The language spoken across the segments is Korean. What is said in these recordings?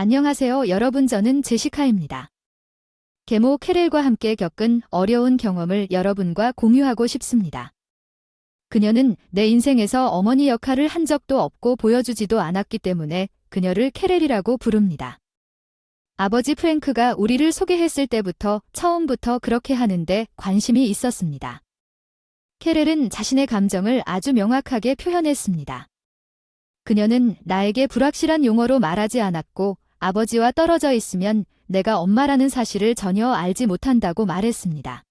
안녕하세요 여러분, 저는 제시카입니다. 계모 캐렐과 함께 겪은 어려운 경험을 여러분과 공유하고 싶습니다. 그녀는 내 인생에서 어머니 역할을 한 적도 없고 보여주지도 않았기 때문에 그녀를 캐렐이라고 부릅니다. 아버지 프랭크가 우리를 소개했을 때부터 처음부터 그렇게 하는데 관심이 있었습니다. 캐렐은 자신의 감정을 아주 명확하게 표현했습니다. 그녀는 나에게 불확실한 용어로 말하지 않았고 아버지와 떨어져 있으면 내가 엄마라는 사실을 전혀 알지 못한다고 말했습니다.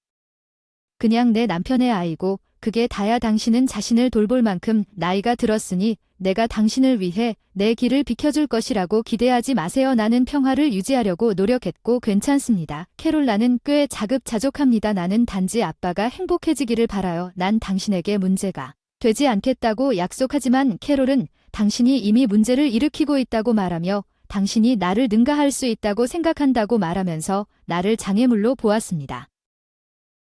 그냥 내 남편의 아이고 그게 다야. 당신은 자신을 돌볼 만큼 나이가 들었으니 내가 당신을 위해 내 길을 비켜줄 것이라고 기대하지 마세요. 나는 평화를 유지하려고 노력했고 괜찮습니다. 캐롤, 나는 꽤 자급자족합니다. 나는 단지 아빠가 행복해지기를 바라요. 난 당신에게 문제가 되지 않겠다고 약속하지만 캐롤은 당신이 이미 문제를 일으키고 있다고 말하며 당신이 나를 능가할 수 있다고 생각한다고 말하면서 나를 장애물로 보았습니다.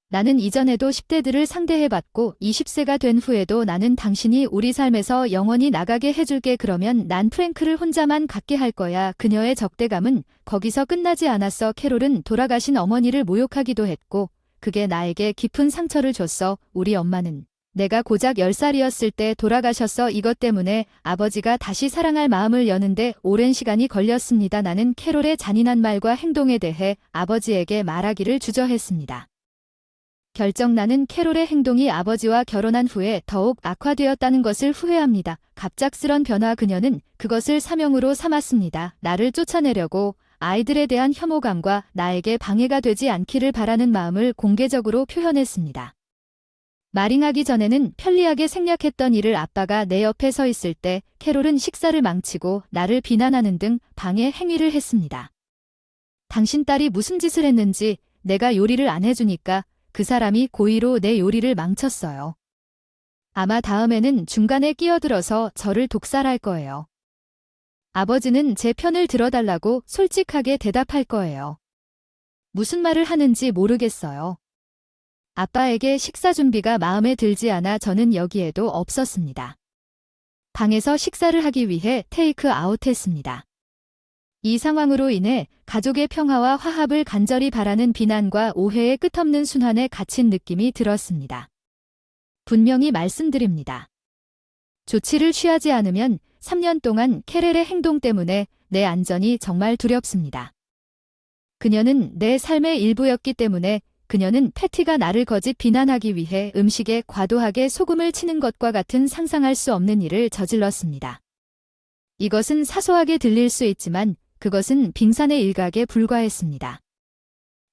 나는 이전에도 10대들을 상대해봤고 20세가 된 후에도 나는 당신이 우리 삶에서 영원히 나가게 해줄게. 그러면 난 프랭크를 혼자만 갖게 할 거야. 그녀의 적대감은 거기서 끝나지 않았어. 캐롤은 돌아가신 어머니를 모욕하기도 했고 그게 나에게 깊은 상처를 줬어. 우리 엄마는 내가 고작 10살이었을 때 돌아가셨어. 이것 때문에 아버지가 다시 사랑할 마음을 여는데 오랜 시간이 걸렸습니다. 나는 캐롤의 잔인한 말과 행동에 대해 아버지에게 말하기를 주저했습니다. 나는 캐롤의 행동이 아버지와 결혼한 후에 더욱 악화되었다는 것을 후회합니다. 갑작스런 변화. 그녀는 그것을 사명으로 삼았습니다. 나를 쫓아내려고 아이들에 대한 혐오감과 나에게 방해가 되지 않기를 바라는 마음을 공개적으로 표현했습니다. 마링하기 전에는 편리하게 생략했던 일을 아빠가 내 옆에 서 있을 때 캐롤은 식사를 망치고 나를 비난하는 등 방해 행위를 했습니다. 당신 딸이 무슨 짓을 했는지 내가 요리를 안 해주니까 그 사람이 고의로 내 요리를 망쳤어요. 아마 다음에는 중간에 끼어들어서 저를 독살할 거예요. 아버지는 제 편을 들어달라고 솔직하게 대답할 거예요. 무슨 말을 하는지 모르겠어요. 아빠에게 식사 준비가 마음에 들지 않아 저는 여기에도 없었습니다. 방에서 식사를 하기 위해 테이크 아웃했습니다. 이 상황으로 인해 가족의 평화와 화합을 간절히 바라는 비난과 오해의 끝없는 순환에 갇힌 느낌이 들었습니다. 분명히 말씀드립니다. 조치를 취하지 않으면 3년 동안 캐렐의 행동 때문에 내 안전이 정말 두렵습니다. 그녀는 내 삶의 일부였기 때문에 그녀는 패티가 나를 거짓 비난하기 위해 음식에 과도하게 소금을 치는 것과 같은 상상할 수 없는 일을 저질렀습니다. 이것은 사소하게 들릴 수 있지만 그것은 빙산의 일각에 불과했습니다.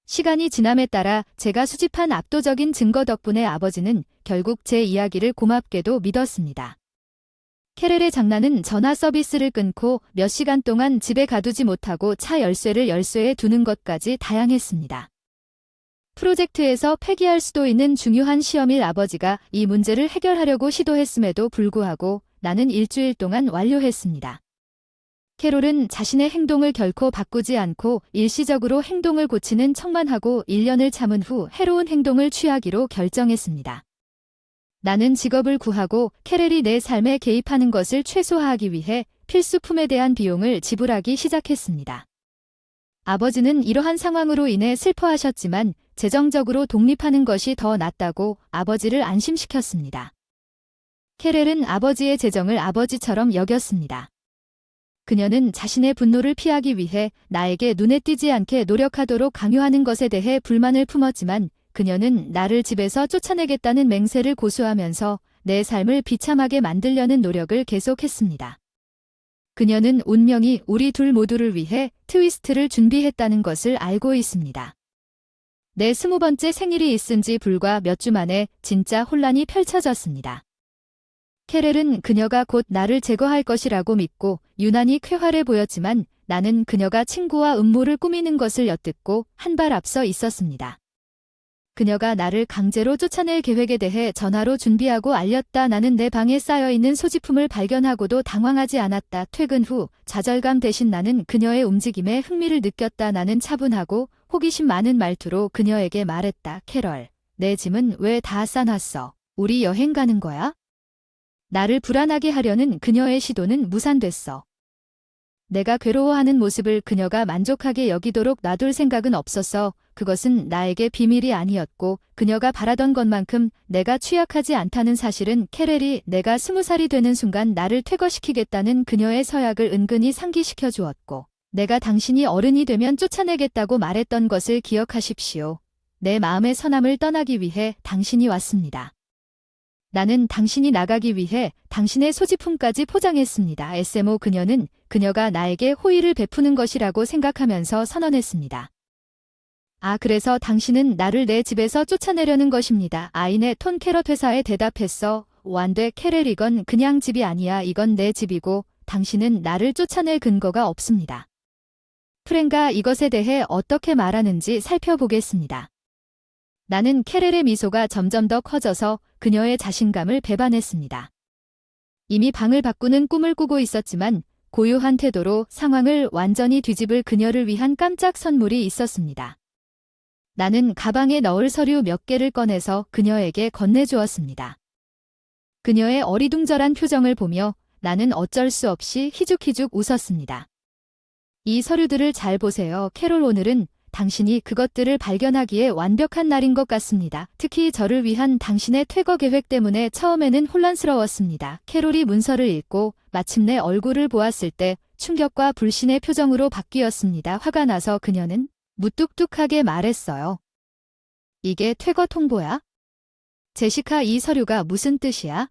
시간이 지남에 따라 제가 수집한 압도적인 증거 덕분에 아버지는 결국 제 이야기를 고맙게도 믿었습니다. 캐렐의 장난은 전화 서비스를 끊고 몇 시간 동안 집에 가두지 못하고 차 열쇠를 열쇠에 두는 것까지 다양했습니다. 프로젝트에서 폐기할 수도 있는 중요한 시험일 아버지가 이 문제를 해결하려고 시도했음에도 불구하고 나는 일주일 동안 완료했습니다. 캐롤은 자신의 행동을 결코 바꾸지 않고 일시적으로 행동을 고치는 척만 하고 1년을 참은 후 해로운 행동을 취하기로 결정했습니다. 나는 직업을 구하고 캐렐이 내 삶에 개입하는 것을 최소화하기 위해 필수품에 대한 비용을 지불하기 시작했습니다. 아버지는 이러한 상황으로 인해 슬퍼하셨지만 재정적으로 독립하는 것이 더 낫다고 아버지를 안심시켰습니다. 캐렐은 아버지의 재정을 아버지처럼 여겼습니다. 그녀는 자신의 분노를 피하기 위해 나에게 눈에 띄지 않게 노력하도록 강요하는 것에 대해 불만을 품었지만 그녀는 나를 집에서 쫓아내겠다는 맹세를 고수하면서 내 삶을 비참하게 만들려는 노력을 계속했습니다. 그녀는 운명이 우리 둘 모두를 위해 트위스트를 준비했다는 것을 알고 있습니다. 내 20번째 생일이 있은 지 불과 몇 주 만에 진짜 혼란이 펼쳐졌습니다. 캐렐은 그녀가 곧 나를 제거할 것이라고 믿고 유난히 쾌활해 보였지만 나는 그녀가 친구와 음모를 꾸미는 것을 엿듣고 한 발 앞서 있었습니다. 그녀가 나를 강제로 쫓아낼 계획에 대해 전화로 준비하고 알렸다. 나는 내 방에 쌓여있는 소지품을 발견하고도 당황하지 않았다. 퇴근 후 좌절감 대신 나는 그녀의 움직임에 흥미를 느꼈다. 나는 차분하고 호기심 많은 말투로 그녀에게 말했다. 캐럴, 내 짐은 왜 다 싸놨어? 우리 여행 가는 거야? 나를 불안하게 하려는 그녀의 시도는 무산됐어. 내가 괴로워하는 모습을 그녀가 만족하게 여기도록 놔둘 생각은 없었어. 그것은 나에게 비밀이 아니었고 그녀가 바라던 것만큼 내가 취약하지 않다는 사실은 캐렐이 내가 20살이 되는 순간 나를 퇴거시키겠다는 그녀의 서약을 은근히 상기시켜 주었고 내가 당신이 어른이 되면 쫓아내겠다고 말했던 것을 기억하십시오. 내 마음의 선함을 떠나기 위해 당신이 왔습니다. 나는 당신이 나가기 위해 당신의 소지품까지 포장했습니다. SMO 그녀는 그녀가 나에게 호의를 베푸는 것이라고 생각하면서 선언했습니다. 아, 그래서 당신은 나를 내 집에서 쫓아내려는 것입니다. 아인의 톤 캐럿 회사에 대답했어. 안 돼, 캐렐, 이건 그냥 집이 아니야. 이건 내 집이고 당신은 나를 쫓아낼 근거가 없습니다. 프랭가 이것에 대해 어떻게 말하는지 살펴보겠습니다. 나는 캐렐의 미소가 점점 더 커져서 그녀의 자신감을 배반했습니다. 이미 방을 바꾸는 꿈을 꾸고 있었지만 고요한 태도로 상황을 완전히 뒤집을 그녀를 위한 깜짝 선물이 있었습니다. 나는 가방에 넣을 서류 몇 개를 꺼내서 그녀에게 건네주었습니다. 그녀의 어리둥절한 표정을 보며 나는 어쩔 수 없이 희죽희죽 웃었습니다. 이 서류들을 잘 보세요. 캐롤, 오늘은 당신이 그것들을 발견하기에 완벽한 날인 것 같습니다. 특히 저를 위한 당신의 퇴거 계획 때문에 처음에는 혼란스러웠습니다. 캐롤이 문서를 읽고 마침내 얼굴을 보았을 때 충격과 불신의 표정으로 바뀌었습니다. 화가 나서 그녀는 무뚝뚝하게 말했어요. 이게 퇴거 통보야? 제시카, 이 서류가 무슨 뜻이야?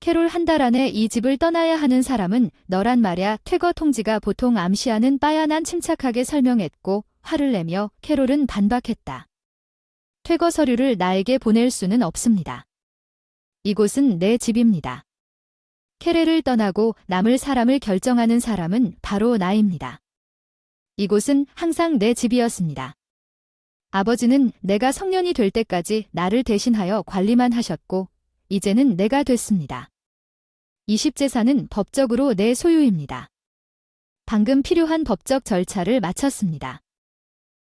캐롤, 한 달 안에 이 집을 떠나야 하는 사람은 너란 말야. 퇴거 통지가 보통 암시하는 빠야. 난 침착하게 설명했고 화를 내며 캐롤은 반박했다. 퇴거 서류를 나에게 보낼 수는 없습니다. 이곳은 내 집입니다. 캐렐을 떠나고 남을 사람을 결정하는 사람은 바로 나입니다. 이곳은 항상 내 집이었습니다. 아버지는 내가 성년이 될 때까지 나를 대신하여 관리만 하셨고 이제는 내가 됐습니다. 20재산은 법적으로 내 소유입니다. 방금 필요한 법적 절차를 마쳤습니다.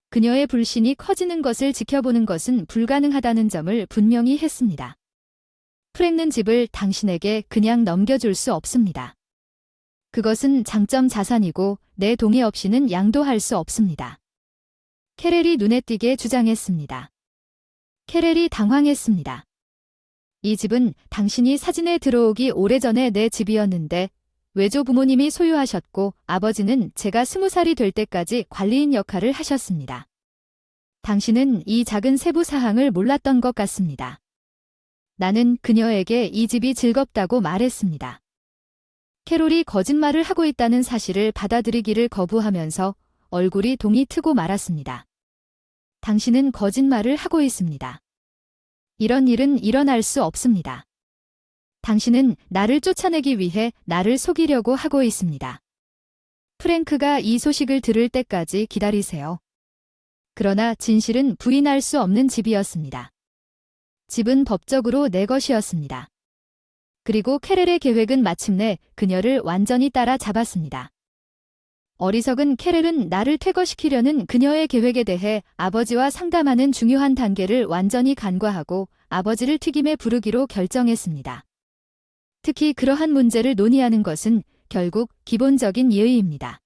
그녀의 불신이 커지는 것을 지켜보는 것은 불가능하다는 점을 분명히 했습니다. 프랭는 집을 당신에게 그냥 넘겨줄 수 없습니다. 그것은 장점 자산이고 내 동의 없이는 양도할 수 없습니다. 캐렐이 눈에 띄게 주장했습니다. 캐렐이 당황했습니다. 이 집은 당신이 사진에 들어오기 오래전에 내 집이었는데 외조 부모님이 소유하셨고 아버지는 제가 20살이 될 때까지 관리인 역할을 하셨습니다. 당신은 이 작은 세부 사항을 몰랐던 것 같습니다. 나는 그녀에게 이 집이 즐겁다고 말했습니다. 캐롤이 거짓말을 하고 있다는 사실을 받아들이기를 거부하면서 얼굴이 동이 트고 말았습니다. 당신은 거짓말을 하고 있습니다. 이런 일은 일어날 수 없습니다. 당신은 나를 쫓아내기 위해 나를 속이려고 하고 있습니다. 프랭크가 이 소식을 들을 때까지 기다리세요. 그러나 진실은 부인할 수 없는 집이었습니다. 집은 법적으로 내 것이었습니다. 그리고 캐렐의 계획은 마침내 그녀를 완전히 따라잡았습니다. 어리석은 캐렐은 나를 퇴거시키려는 그녀의 계획에 대해 아버지와 상담하는 중요한 단계를 완전히 간과하고 아버지를 튀김에 부르기로 결정했습니다. 특히 그러한 문제를 논의하는 것은 결국 기본적인 예의입니다.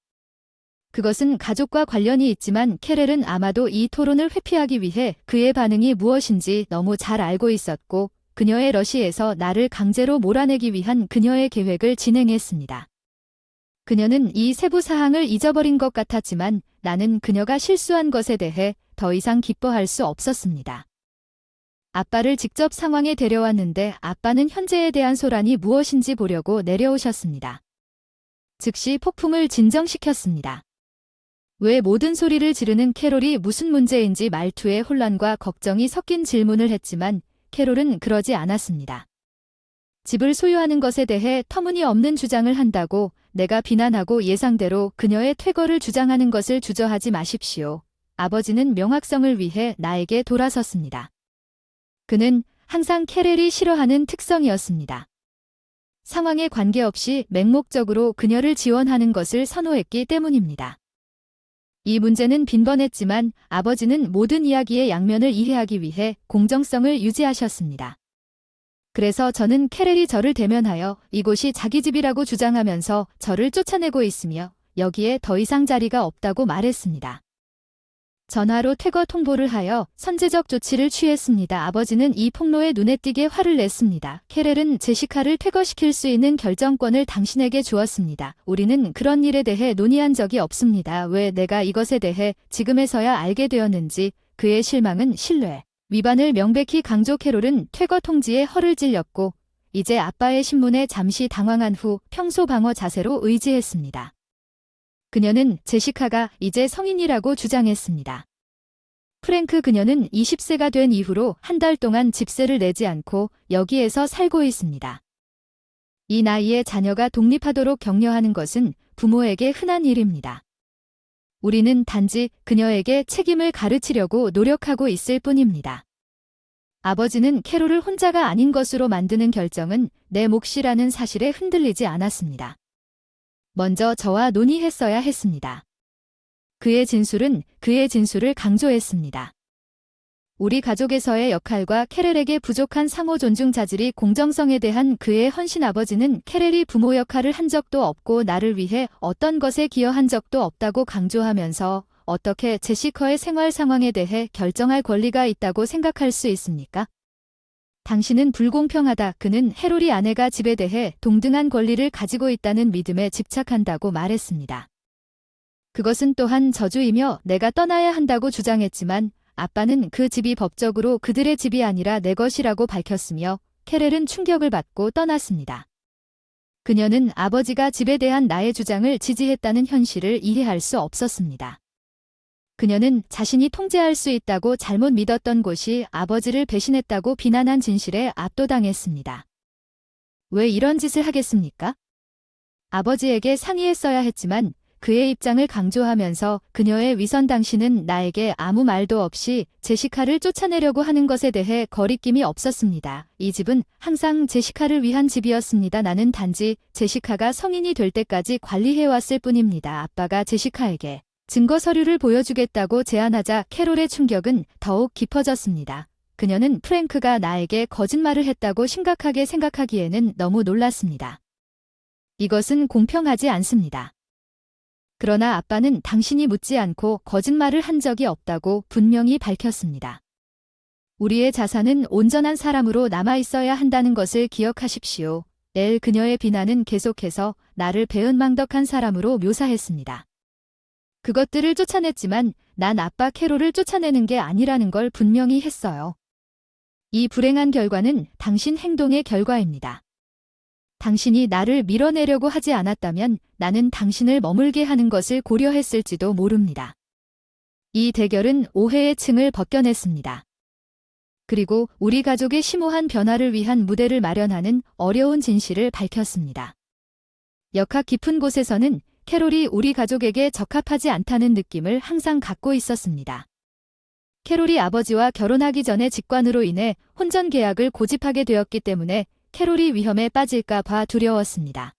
그것은 가족과 관련이 있지만 캐렐은 아마도 이 토론을 회피하기 위해 그의 반응이 무엇인지 너무 잘 알고 있었고 그녀의 러시에서 나를 강제로 몰아내기 위한 그녀의 계획을 진행했습니다. 그녀는 이 세부 사항을 잊어버린 것 같았지만 나는 그녀가 실수한 것에 대해 더 이상 기뻐할 수 없었습니다. 아빠를 직접 상황에 데려왔는데 아빠는 현재에 대한 소란이 무엇인지 보려고 내려오셨습니다. 즉시 폭풍을 진정시켰습니다. 왜 모든 소리를 지르는 캐롤이 무슨 문제인지 말투에 혼란과 걱정이 섞인 질문을 했지만 캐롤은 그러지 않았습니다. 집을 소유하는 것에 대해 터무니없는 주장을 한다고 내가 비난하고 예상대로 그녀의 퇴거를 주장하는 것을 주저하지 마십시오. 아버지는 명확성을 위해 나에게 돌아섰습니다. 그는 항상 캐렐이 싫어하는 특성이었습니다. 상황에 관계없이 맹목적으로 그녀를 지원하는 것을 선호했기 때문입니다. 이 문제는 빈번했지만 아버지는 모든 이야기의 양면을 이해하기 위해 공정성을 유지하셨습니다. 그래서 저는 캐렐이 저를 대면하여 이곳이 자기 집이라고 주장하면서 저를 쫓아내고 있으며 여기에 더 이상 자리가 없다고 말했습니다. 전화로 퇴거 통보를 하여 선제적 조치를 취했습니다. 아버지는 이 폭로에 눈에 띄게 화를 냈습니다. 캐렐은 제시카를 퇴거시킬 수 있는 결정권을 당신에게 주었습니다. 우리는 그런 일에 대해 논의한 적이 없습니다. 왜 내가 이것에 대해 지금에서야 알게 되었는지 그의 실망은 신뢰 위반을 명백히 강조. 캐롤은 퇴거 통지에 허를 찔렸고 이제 아빠의 신문에 잠시 당황한 후 평소 방어 자세로 의지했습니다. 그녀는 제시카가 이제 성인이라고 주장했습니다. 프랭크 그녀는 20세가 된 이후로 한 달 동안 집세를 내지 않고 여기에서 살고 있습니다. 이 나이에 자녀가 독립하도록 격려하는 것은 부모에게 흔한 일입니다. 우리는 단지 그녀에게 책임을 가르치려고 노력하고 있을 뿐입니다. 아버지는 캐롤을 혼자가 아닌 것으로 만드는 결정은 내 몫이라는 사실에 흔들리지 않았습니다. 먼저 저와 논의했어야 했습니다. 그의 진술을 강조했습니다. 우리 가족에서의 역할과 캐렐에게 부족한 상호 존중 자질이 공정성에 대한 그의 헌신. 아버지는 캐렐이 부모 역할을 한 적도 없고 나를 위해 어떤 것에 기여한 적도 없다고 강조하면서 어떻게 제시카의 생활 상황에 대해 결정할 권리가 있다고 생각할 수 있습니까? 당신은 불공평하다. 그는 해롤이 아내가 집에 대해 동등한 권리를 가지고 있다는 믿음에 집착한다고 말했습니다. 그것은 또한 저주이며 내가 떠나야 한다고 주장했지만 아빠는 그 집이 법적으로 그들의 집이 아니라 내 것이라고 밝혔으며 캐렐은 충격을 받고 떠났습니다. 그녀는 아버지가 집에 대한 나의 주장을 지지했다는 현실을 이해할 수 없었습니다. 그녀는 자신이 통제할 수 있다고 잘못 믿었던 곳이 아버지를 배신했다고 비난한 진실에 압도당했습니다. 왜 이런 짓을 하겠습니까? 아버지에게 상의했어야 했지만 그의 입장을 강조하면서 그녀의 위선. 당신은 나에게 아무 말도 없이 제시카를 쫓아내려고 하는 것에 대해 거리낌이 없었습니다. 이 집은 항상 제시카를 위한 집이었습니다. 나는 단지 제시카가 성인이 될 때까지 관리해왔을 뿐입니다. 아빠가 제시카에게 증거 서류를 보여주겠다고 제안하자 캐롤의 충격은 더욱 깊어졌습니다. 그녀는 프랭크가 나에게 거짓말을 했다고 심각하게 생각하기에는 너무 놀랐습니다. 이것은 공평하지 않습니다. 그러나 아빠는 당신이 묻지 않고 거짓말을 한 적이 없다고 분명히 밝혔습니다. 우리의 자산은 온전한 사람으로 남아있어야 한다는 것을 기억하십시오. 그녀의 비난은 계속해서 나를 배은망덕한 사람으로 묘사했습니다. 그것들을 쫓아냈지만 난 아빠 캐롤을 쫓아내는 게 아니라는 걸 분명히 했어요. 이 불행한 결과는 당신 행동의 결과입니다. 당신이 나를 밀어내려고 하지 않았다면 나는 당신을 머물게 하는 것을 고려했을지도 모릅니다. 이 대결은 오해의 층을 벗겨냈습니다. 그리고 우리 가족의 심오한 변화를 위한 무대를 마련하는 어려운 진실을 밝혔습니다. 역학 깊은 곳에서는 캐롤이 우리 가족에게 적합하지 않다는 느낌을 항상 갖고 있었습니다. 캐롤이 아버지와 결혼하기 전에 직관으로 인해 혼전 계약을 고집하게 되었기 때문에 캐롤이 위험에 빠질까 봐 두려웠습니다.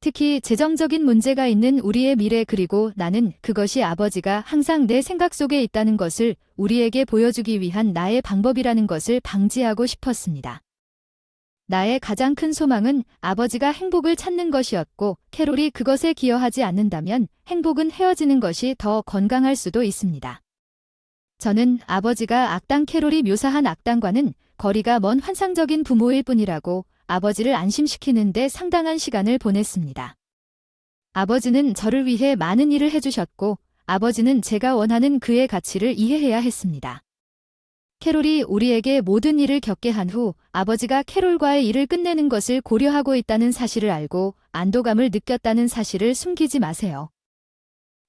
특히 재정적인 문제가 있는 우리의 미래. 그리고 나는 그것이 아버지가 항상 내 생각 속에 있다는 것을 우리에게 보여주기 위한 나의 방법이라는 것을 방지하고 싶었습니다. 나의 가장 큰 소망은 아버지가 행복을 찾는 것이었고 캐롤이 그것에 기여하지 않는다면 행복은 헤어지는 것이 더 건강할 수도 있습니다. 저는 아버지가 악당 캐롤이 묘사한 악당과는 거리가 먼 환상적인 부모일 뿐이라고 아버지를 안심시키는 데 상당한 시간을 보냈습니다. 아버지는 저를 위해 많은 일을 해주셨고 아버지는 제가 원하는 그의 가치를 이해해야 했습니다. 캐롤이 우리에게 모든 일을 겪게 한 후 아버지가 캐롤과의 일을 끝내는 것을 고려하고 있다는 사실을 알고 안도감을 느꼈다는 사실을 숨기지 마세요.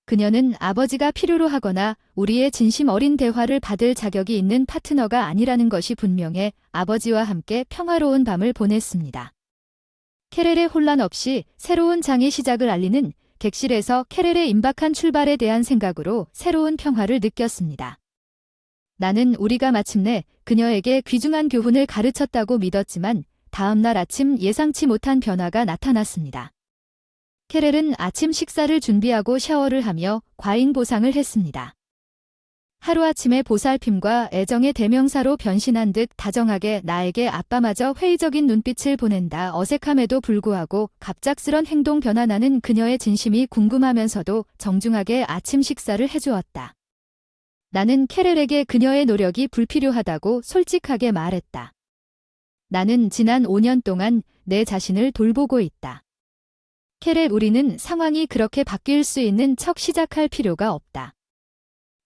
그녀는 아버지가 필요로 하거나 우리의 진심 어린 대화를 받을 자격이 있는 파트너가 아니라는 것이 분명해 아버지와 함께 평화로운 밤을 보냈습니다. 캐렐의 혼란 없이 새로운 장의 시작을 알리는 객실에서 캐렐의 임박한 출발에 대한 생각으로 새로운 평화를 느꼈습니다. 나는 우리가 마침내 그녀에게 귀중한 교훈을 가르쳤다고 믿었지만 다음 날 아침 예상치 못한 변화가 나타났습니다. 캐렐은 아침 식사를 준비하고 샤워를 하며 과잉 보상을 했습니다. 하루아침에 보살핌과 애정의 대명사로 변신한 듯 다정하게 나에게 아빠마저 회의적인 눈빛을 보낸다. 어색함에도 불구하고 갑작스런 행동 변화. 나는 그녀의 진심이 궁금하면서도 정중하게 아침 식사를 해주었다. 나는 캐렐에게 그녀의 노력이 불필요하다고 솔직하게 말했다. 나는 지난 5년 동안 내 자신을 돌보고 있다. 캐렐, 우리는 상황이 그렇게 바뀔 수 있는 척 시작할 필요가 없다.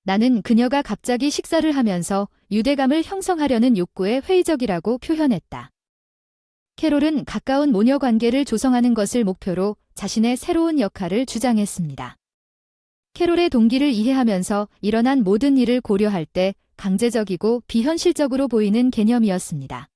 나는 그녀가 갑자기 식사를 하면서 유대감을 형성하려는 욕구에 회의적이라고 표현했다. 캐롤은 가까운 모녀 관계를 조성하는 것을 목표로 자신의 새로운 역할을 주장했습니다. 캐롤의 동기를 이해하면서 일어난 모든 일을 고려할 때 강제적이고 비현실적으로 보이는 개념이었습니다.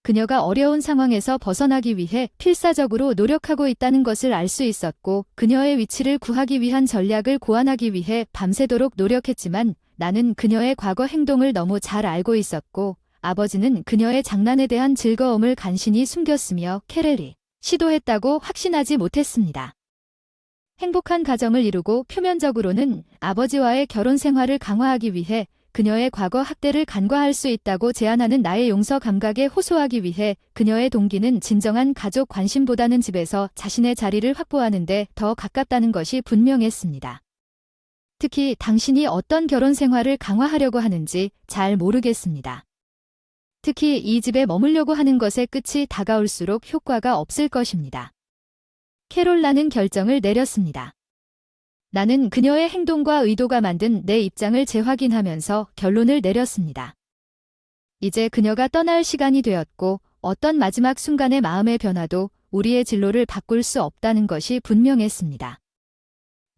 그녀가 어려운 상황에서 벗어나기 위해 필사적으로 노력하고 있다는 것을 알 수 있었고 그녀의 위치를 구하기 위한 전략을 고안하기 위해 밤새도록 노력했지만 나는 그녀의 과거 행동을 너무 잘 알고 있었고 아버지는 그녀의 장난에 대한 즐거움을 간신히 숨겼으며 캐렐이 시도했다고 확신하지 못했습니다. 행복한 가정을 이루고 표면적으로는 아버지와의 결혼 생활을 강화하기 위해 그녀의 과거 학대를 간과할 수 있다고 제안하는 나의 용서 감각에 호소하기 위해 그녀의 동기는 진정한 가족 관심보다는 집에서 자신의 자리를 확보하는 데 더 가깝다는 것이 분명했습니다. 특히 당신이 어떤 결혼 생활을 강화하려고 하는지 잘 모르겠습니다. 특히 이 집에 머물려고 하는 것의 끝이 다가올수록 효과가 없을 것입니다. 캐롤, 나는 결정을 내렸습니다. 나는 그녀의 행동과 의도가 만든 내 입장을 재확인하면서 결론을 내렸습니다. 이제 그녀가 떠날 시간이 되었고 어떤 마지막 순간의 마음의 변화도 우리의 진로를 바꿀 수 없다는 것이 분명했습니다.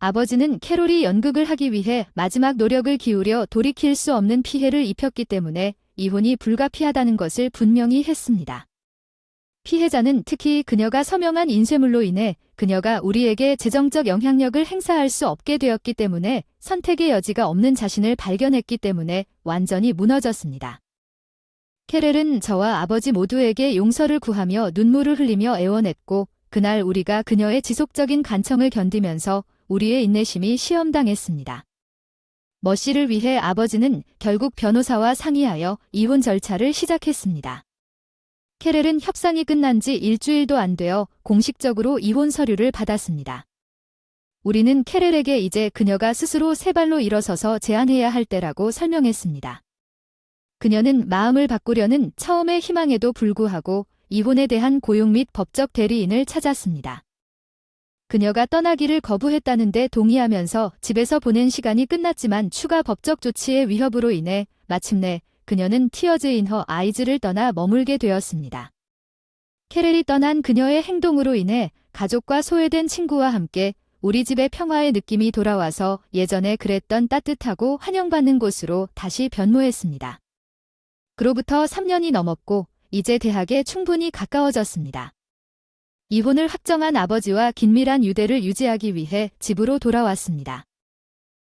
아버지는 캐롤이 연극을 하기 위해 마지막 노력을 기울여 돌이킬 수 없는 피해를 입혔기 때문에 이혼이 불가피하다는 것을 분명히 했습니다. 피해자는 특히 그녀가 서명한 인쇄물로 인해 그녀가 우리에게 재정적 영향력을 행사할 수 없게 되었기 때문에 선택의 여지가 없는 자신을 발견했기 때문에 완전히 무너졌습니다. 캐렐은 저와 아버지 모두에게 용서를 구하며 눈물을 흘리며 애원했고 그날 우리가 그녀의 지속적인 간청을 견디면서 우리의 인내심이 시험당했습니다. 머씨를 위해 아버지는 결국 변호사와 상의하여 이혼 절차를 시작했습니다. 캐렐은 협상이 끝난 지 일주일도 안 되어 공식적으로 이혼 서류를 받았습니다. 우리는 캐렐에게 이제 그녀가 스스로 세 발로 일어서서 제안해야 할 때라고 설명했습니다. 그녀는 마음을 바꾸려는 처음의 희망에도 불구하고 이혼에 대한 고용 및 법적 대리인을 찾았습니다. 그녀가 떠나기를 거부했다는데 동의하면서 집에서 보낸 시간이 끝났지만 추가 법적 조치의 위협으로 인해 마침내 그녀는 티어즈 인 허 아이즈를 떠나 머물게 되었습니다. 캐렐이 떠난 그녀의 행동으로 인해 가족과 소외된 친구와 함께 우리 집의 평화의 느낌이 돌아와서 예전에 그랬던 따뜻하고 환영받는 곳으로 다시 변모했습니다. 그로부터 3년이 넘었고 이제 대학에 충분히 가까워졌습니다. 이혼을 확정한 아버지와 긴밀한 유대를 유지하기 위해 집으로 돌아왔습니다.